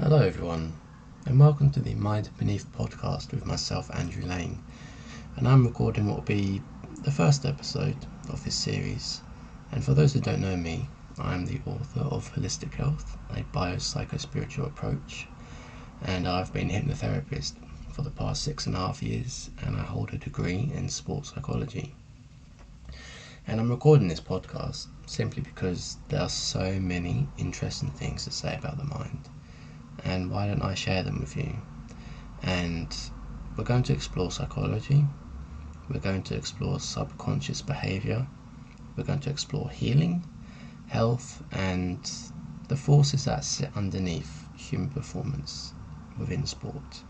Hello, everyone, and welcome to the Mind Beneath podcast with myself, Andrew Lane. And I'm recording what will be the first episode of this series. And for those who don't know me, I'm the author of Holistic Health, a bio-psycho-spiritual approach, and I've been a hypnotherapist for the past 6.5 years, and I hold a degree in sports psychology. And I'm recording this podcast simply because there are so many interesting things to say about the mind. And why don't I share them with you? And we're going to explore psychology, we're going to explore subconscious behavior, we're going to explore healing, health, and the forces that sit underneath human performance within sport.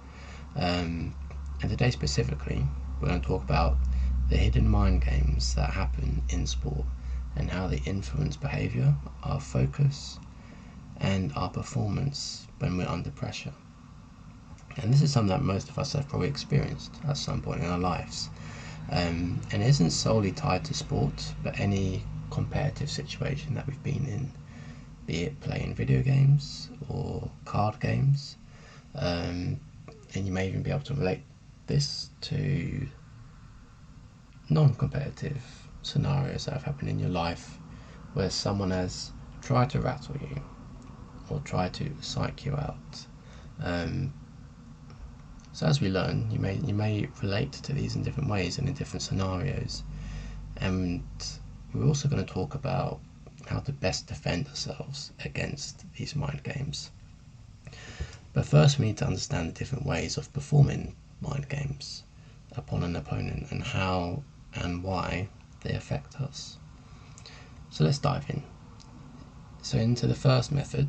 And today specifically, we're going to talk about the hidden mind games that happen in sport and how they influence behavior, our focus, and our performance when we're under pressure. And this is something that most of us have probably experienced at some point in our lives. And it isn't solely tied to sport, but any competitive situation that we've been in, be it playing video games or card games. And you may even be able to relate this to non-competitive scenarios that have happened in your life where someone has tried to rattle you or try to psych you out. So as we learn, you may relate to these in different ways and in different scenarios. And we're also going to talk about how to best defend ourselves against these mind games. But first we need to understand the different ways of performing mind games upon an opponent and how and why they affect us. So let's dive in. So into the first method,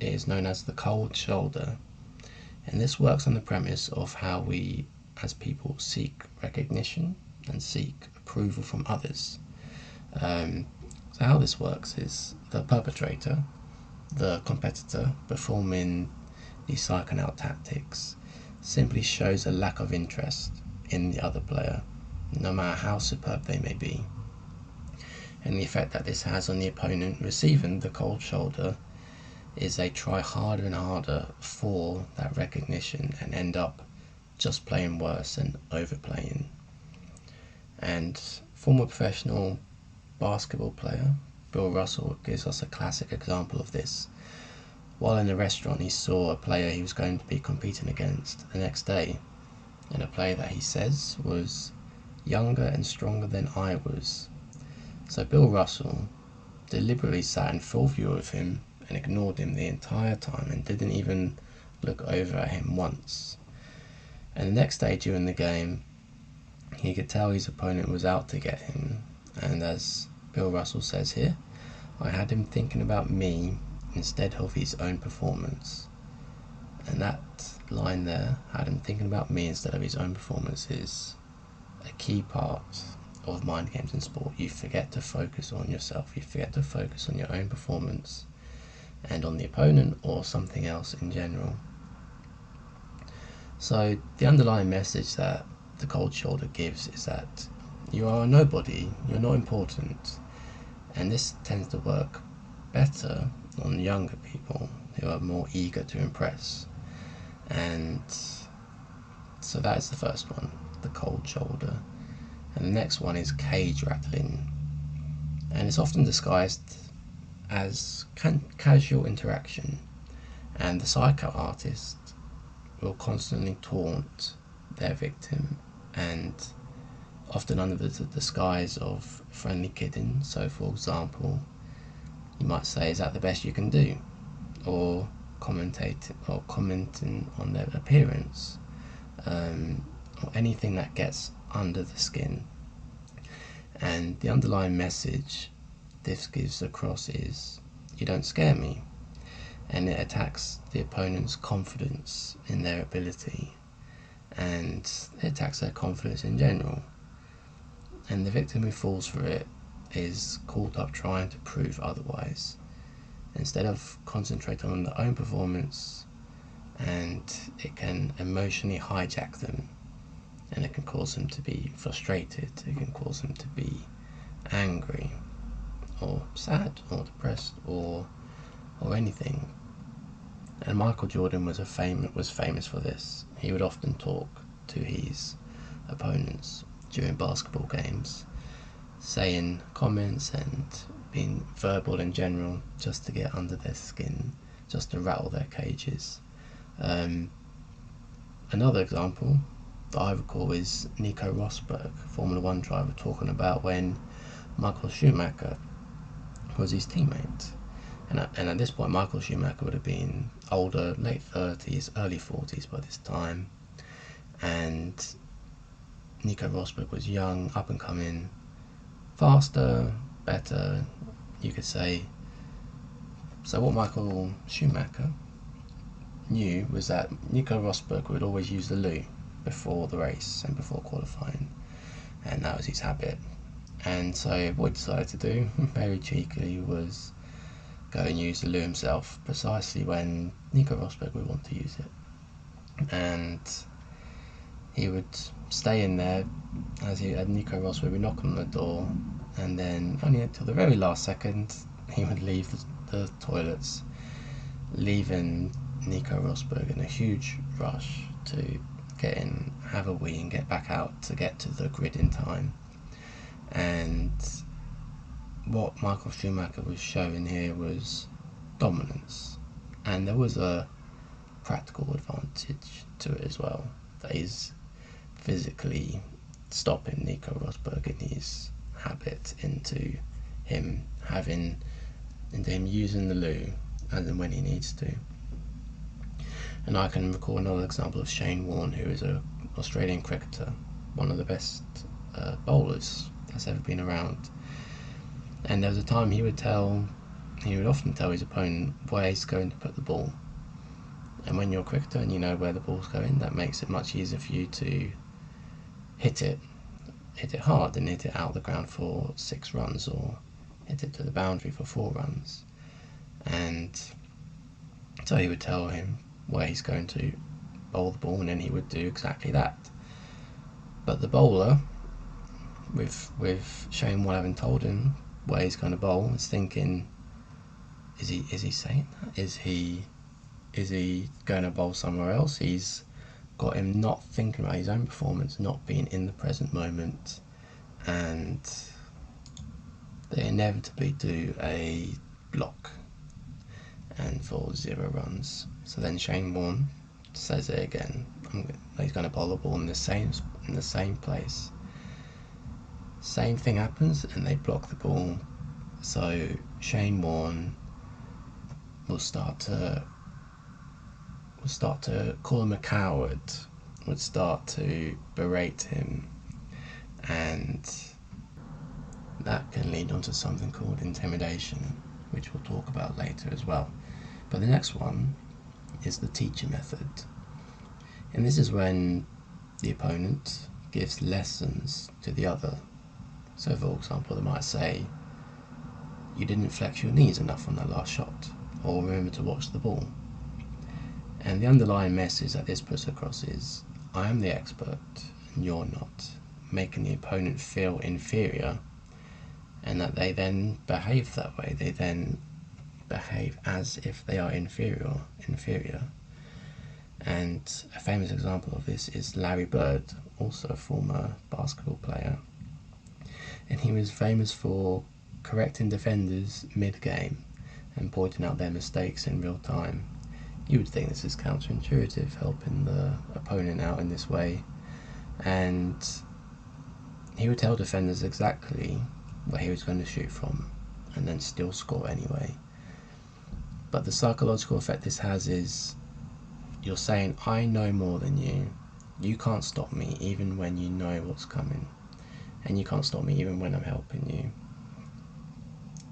it is known as the cold shoulder, and this works on the premise of how we as people seek recognition and seek approval from others. So how this works is the perpetrator, the competitor performing these psychonaut tactics, simply shows a lack of interest in the other player, no matter how superb they may be. And the effect that this has on the opponent receiving the cold shoulder is they try harder and harder for that recognition and end up just playing worse and overplaying. And former professional basketball player Bill Russell gives us a classic example of this. While in a restaurant, he saw a player he was going to be competing against the next day, and a player that he says was younger and stronger than I was. So Bill Russell deliberately sat in full view of him and ignored him the entire time and didn't even look over at him once. And the next day during the game, he could tell his opponent was out to get him, and as Bill Russell says here, I had him thinking about me instead of his own performance. And that line there, had him thinking about me instead of his own performance, is a key part of mind games in sport. You forget to focus on yourself, you forget to focus on your own performance and on the opponent or something else in general. So the underlying message that the cold shoulder gives is that you are a nobody, you're not important, and this tends to work better on younger people who are more eager to impress. And so that is the first one, the cold shoulder. And the next one is cage rattling, and it's often disguised as casual interaction, and the psycho artist will constantly taunt their victim, and often under the disguise of friendly kidding. So for example, you might say, is that the best you can do? Or commenting on their appearance, or anything that gets under the skin. And the underlying message this gives across is, you don't scare me. And it attacks the opponent's confidence in their ability, and it attacks their confidence in general. And the victim who falls for it is caught up trying to prove otherwise, instead of concentrating on their own performance, and it can emotionally hijack them, and it can cause them to be frustrated, it can cause them to be angry or sad or depressed or anything. And Michael Jordan was famous for this. He would often talk to his opponents during basketball games, saying comments and being verbal in general, just to get under their skin, just to rattle their cages. Another example that I recall is Nico Rosberg, Formula One driver, talking about when Michael Schumacher was his teammate. And at this point, Michael Schumacher would have been older, late 30s, early 40s by this time. And Nico Rosberg was young, up and coming, faster, better, you could say. So what Michael Schumacher knew was that Nico Rosberg would always use the loo before the race and before qualifying, and that was his habit. And so what he decided to do, very cheekily, was go and use the loo himself, precisely when Nico Rosberg would want to use it. And he would stay in there as Nico Rosberg would knock on the door, and then only until the very last second he would leave the toilets, leaving Nico Rosberg in a huge rush to get in, have a wee and get back out to get to the grid in time. And what Michael Schumacher was showing here was dominance, and there was a practical advantage to it as well, that is physically stopping Nico Rosberg in his habit into him using the loo as and when he needs to. And I can recall another example of Shane Warne, who is an Australian cricketer, one of the best bowlers that's ever been around. And there was a time he would often tell his opponent where he's going to put the ball. And when you're a cricketer and you know where the ball's going, that makes it much easier for you to hit it hard and hit it out the ground for 6 runs, or hit it to the boundary for 4 runs. And so he would tell him where he's going to bowl the ball, and then he would do exactly that. But the bowler, with Shane Warne having told him where he's going to bowl, is thinking, is he saying that? Is he going to bowl somewhere else? He's got him not thinking about his own performance, not being in the present moment, and they inevitably do a block and for 0 runs. So then Shane Warne says it again. He's going to bowl the ball in the same place. Same thing happens, and they block the ball. So Shane Warne will start to call him a coward, would start to berate him, and that can lead on to something called intimidation, which we'll talk about later as well. But the next one is the teacher method, and this is when the opponent gives lessons to the other. So for example, they might say, you didn't flex your knees enough on that last shot, or remember to watch the ball. And the underlying message that this puts across is, I am the expert and you're not, making the opponent feel inferior, and that they then behave that way. They then behave as if they are inferior. And a famous example of this is Larry Bird, also a former basketball player. And he was famous for correcting defenders mid-game and pointing out their mistakes in real time. You would think this is counterintuitive, helping the opponent out in this way. And he would tell defenders exactly where he was going to shoot from, and then still score anyway. But the psychological effect this has is, you're saying, I know more than you. You can't stop me even when you know what's coming. And you can't stop me even when I'm helping you.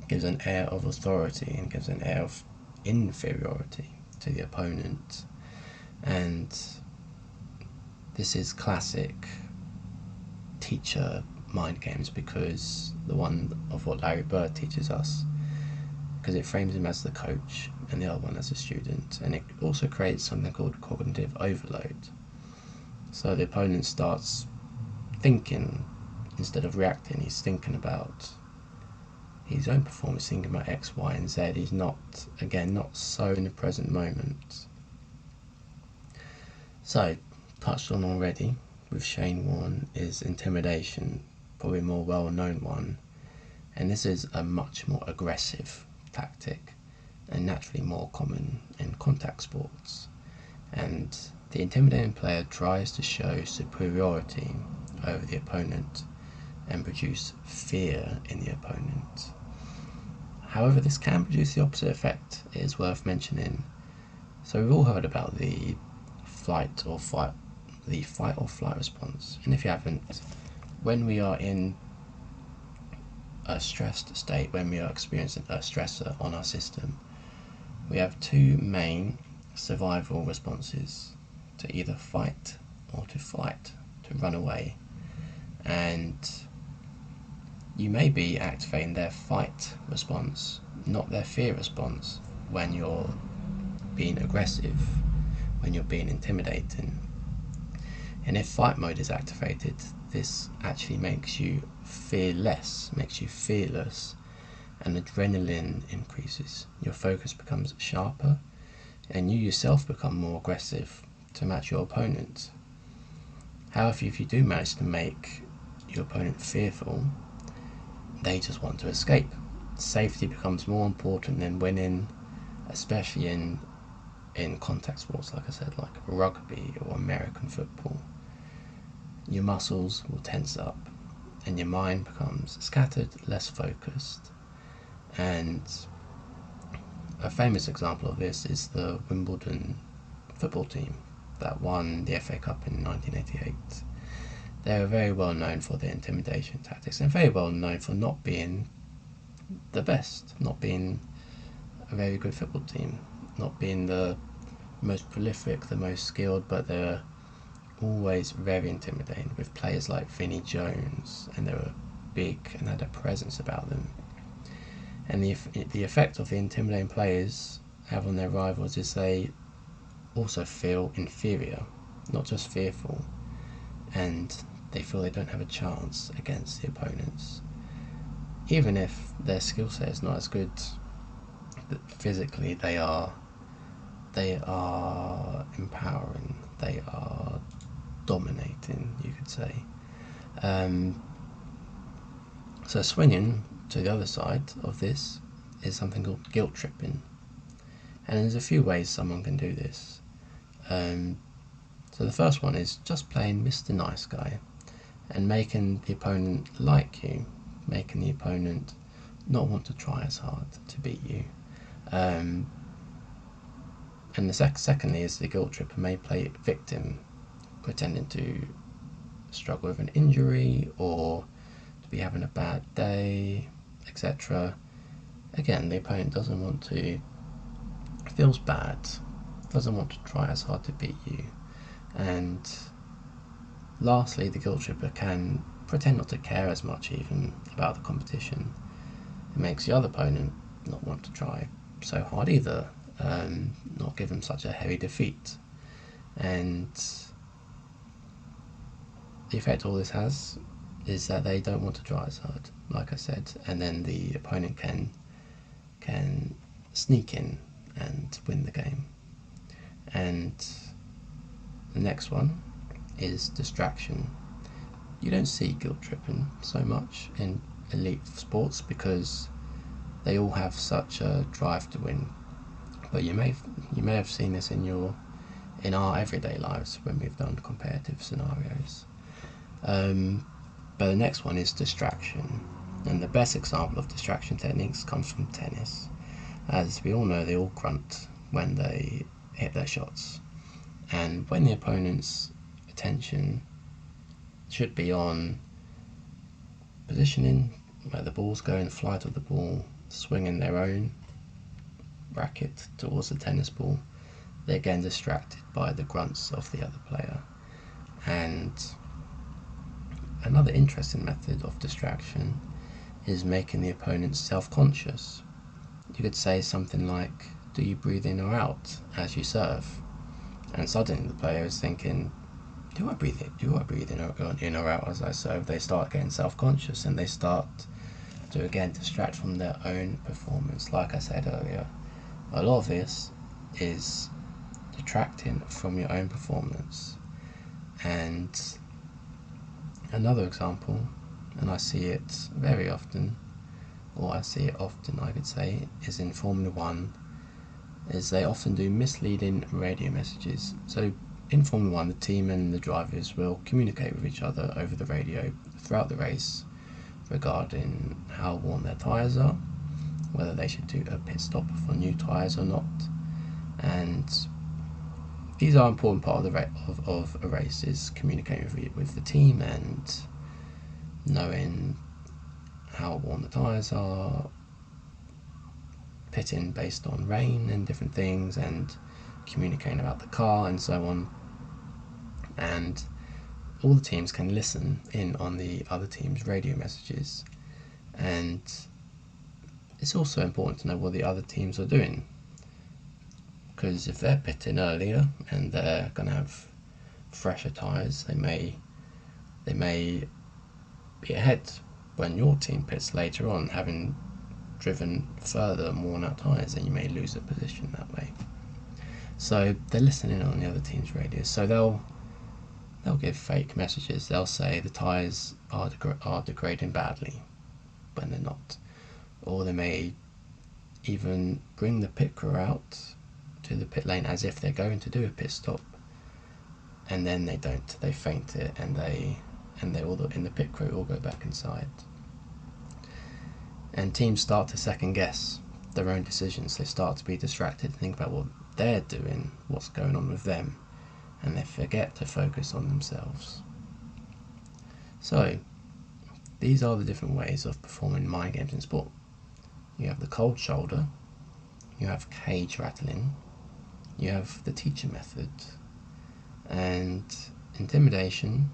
It gives an air of authority and gives an air of inferiority to the opponent. And this is classic teacher mind games, because the one of what Larry Bird teaches us, because it frames him as the coach and the other one as a student, and it also creates something called cognitive overload. So the opponent starts thinking instead of reacting. He's thinking about his own performance, thinking about X, Y, and Z. He's not, again, not so in the present moment. So, touched on already with Shane Warne is intimidation, probably a more well-known one, and this is a much more aggressive tactic and naturally more common in contact sports. And the intimidating player tries to show superiority over the opponent and produce fear in the opponent. However, this can produce the opposite effect. It is worth mentioning. So we've all heard about the fight or flight response. And if you haven't, when we are in a stressed state, when we are experiencing a stressor on our system, we have two main survival responses: to either fight or to flight, to run away. And you may be activating their fight response, not their fear response, when you're being aggressive, when you're being intimidating. And if fight mode is activated, this actually makes you fearless, makes you fearless, and adrenaline increases. Your focus becomes sharper, and you yourself become more aggressive to match your opponent. However, if you do manage to make your opponent fearful, they just want to escape. Safety becomes more important than winning, especially in contact sports, like I said, like rugby or American football. Your muscles will tense up and your mind becomes scattered, less focused. And a famous example of this is the Wimbledon football team that won the FA Cup in 1988. They were very well known for their intimidation tactics and very well known for not being the best, not being a very good football team, not being the most prolific, the most skilled, but they're always very intimidating with players like Vinnie Jones, and they were big and had a presence about them. And the effect of the intimidating players have on their rivals is they also feel inferior, not just fearful, and they feel they don't have a chance against the opponents. Even if their skill set is not as good physically, they are empowering, they are dominating, you could say. So swinging to the other side of this is something called guilt tripping, and there's a few ways someone can do this. So the first one is just playing Mr. Nice Guy and making the opponent like you, making the opponent not want to try as hard to beat you. And the secondly is the guilt tripper may play victim, pretending to struggle with an injury or to be having a bad day, etc. Again, the opponent doesn't want to, feels bad, doesn't want to try as hard to beat you. And lastly, the guilt tripper can pretend not to care as much even about the competition. It makes the other opponent not want to try so hard either, not give them such a heavy defeat. And the effect all this has is that they don't want to try as hard, like I said, and then the opponent can sneak in and win the game. And the next one is distraction. You don't see guilt tripping so much in elite sports because they all have such a drive to win. But you may have seen this in our everyday lives when we've done competitive scenarios. But the next one is distraction, and the best example of distraction techniques comes from tennis. As we all know, they all grunt when they hit their shots, and when the opponent's attention should be on positioning, where the ball's going, flight of the ball, swinging their own racket towards the tennis ball, they're getting distracted by the grunts of the other player. And another interesting method of distraction is making the opponent self-conscious. You could say something like, do you breathe in or out as you serve? And suddenly the player is thinking, do I breathe in or out as I serve? They start getting self-conscious and they start to again distract from their own performance. Like I said earlier, a lot of this is detracting from your own performance. And another example, and I see it very often, or I see it often I could say, is in Formula One, is they often do misleading radio messages. So in Formula One, the team and the drivers will communicate with each other over the radio throughout the race regarding how worn their tyres are, whether they should do a pit stop for new tyres or not. And these are an important part of a race, is communicating with the team and knowing how worn the tyres are, pitting based on rain and different things, and communicating about the car and so on. And all the teams can listen in on the other team's radio messages, and it's also important to know what the other teams are doing, because if they're pitting earlier and they're going to have fresher tyres, they may be ahead when your team pits later on, having driven further and worn out tyres, and you may lose a position that way. So they're listening on the other team's radio, so they'll give fake messages. They'll say the tyres are degrading badly when they're not, or they may even bring the pit crew out to the pit lane as if they're going to do a pit stop, and then they don't. They feint it, and they all in the pit crew all go back inside. And teams start to second guess their own decisions. They start to be distracted, think about what they're doing, what's going on with them, and they forget to focus on themselves. So these are the different ways of performing mind games in sport. You have the cold shoulder, you have cage rattling, you have the teacher method, and intimidation,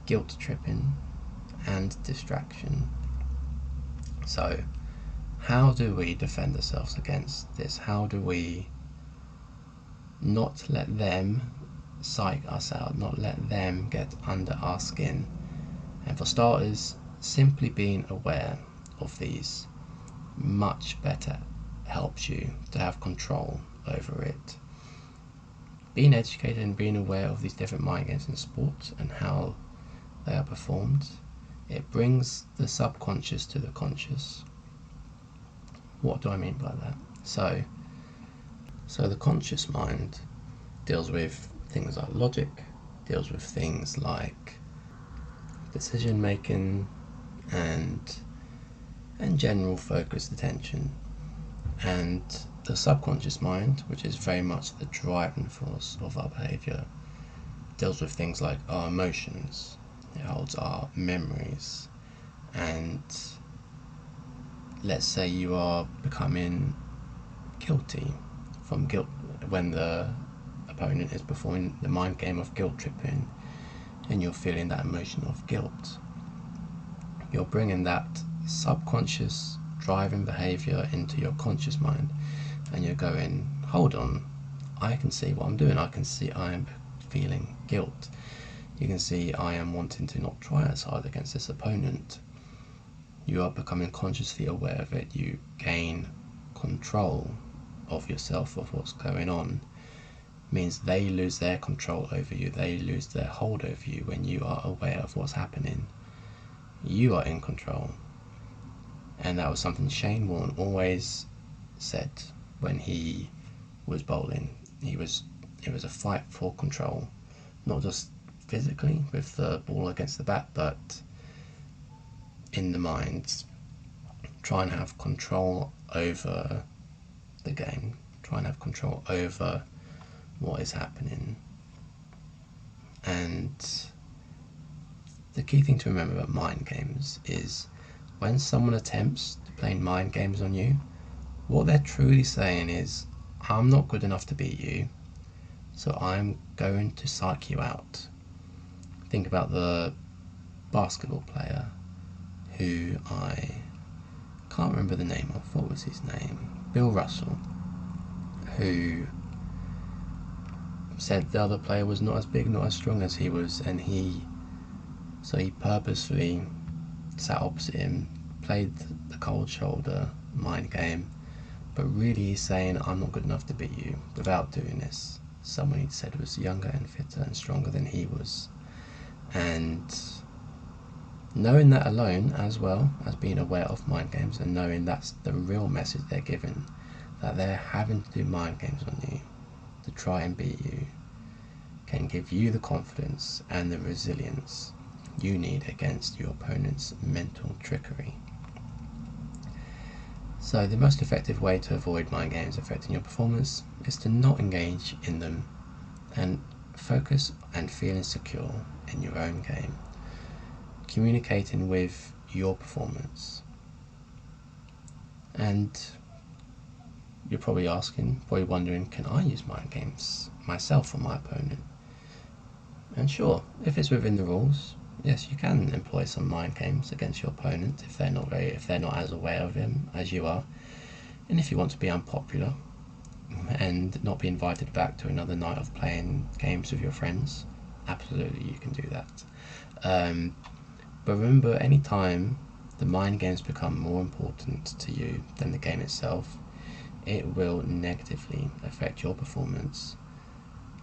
guilt tripping, and distraction. So how do we defend ourselves against this? How do we not let them psych us out, not let them get under our skin? And for starters, simply being aware of these much better helps you to have control over it. Being educated and being aware of these different mind games in sport and how they are performed, it brings the subconscious to the conscious. What do I mean by that? So the conscious mind deals with things like logic, deals with things like decision making and general focused attention. And the subconscious mind, which is very much the driving force of our behaviour, deals with things like our emotions. It holds our memories. And let's say you are becoming guilty from guilt when the opponent is performing the mind game of guilt tripping, and you're feeling that emotion of guilt. You're bringing that subconscious driving behaviour into your conscious mind, and you're going, hold on, I can see what I'm doing. I can see I am feeling guilt. You can see I am wanting to not try as hard against this opponent. You are becoming consciously aware of it. You gain control of yourself, of what's going on. It means they lose their control over you. They lose their hold over you when you are aware of what's happening. You are in control. And that was something Shane Warne always said when he was bowling. It was a fight for control, not just physically with the ball against the bat, but in the mind. Try and have control over the game, try and have control over what is happening. And the key thing to remember about mind games is when someone attempts to play mind games on you, what they're truly saying is, I'm not good enough to beat you, so I'm going to psych you out. Think about the basketball player who I can't remember the name of. What was his name? Bill Russell, who said the other player was not as big, not as strong as he was, and he purposefully sat opposite him, played the cold shoulder mind game, but really he's saying, I'm not good enough to beat you without doing this. Someone he said was younger and fitter and stronger than he was. And knowing that alone, as well as being aware of mind games and knowing that's the real message they're giving, that they're having to do mind games on you to try and beat you, can give you the confidence and the resilience you need against your opponent's mental trickery. So the most effective way to avoid mind games affecting your performance is to not engage in them and focus and feeling secure in your own game, communicating with your performance. And you're probably wondering, can I use mind games myself or my opponent? And sure, if it's within the rules, yes, you can employ some mind games against your opponent if they're not as aware of him as you are. And if you want to be unpopular and not be invited back to another night of playing games with your friends, absolutely you can do that. But remember, any time the mind games become more important to you than the game itself, it will negatively affect your performance.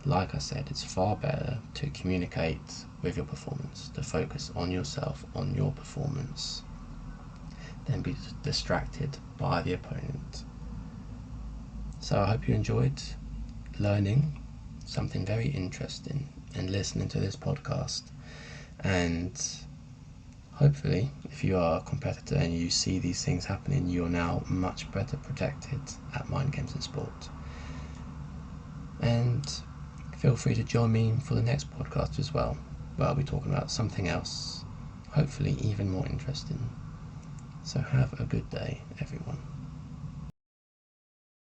Like I said, it's far better to communicate with your performance, to focus on yourself, on your performance, than be distracted by the opponent. So I hope you enjoyed learning something very interesting and listening to this podcast. And hopefully, if you are a competitor and you see these things happening, you're now much better protected at mind games in sport. And feel free to join me for the next podcast as well, where I'll be talking about something else, hopefully even more interesting. So have a good day, everyone.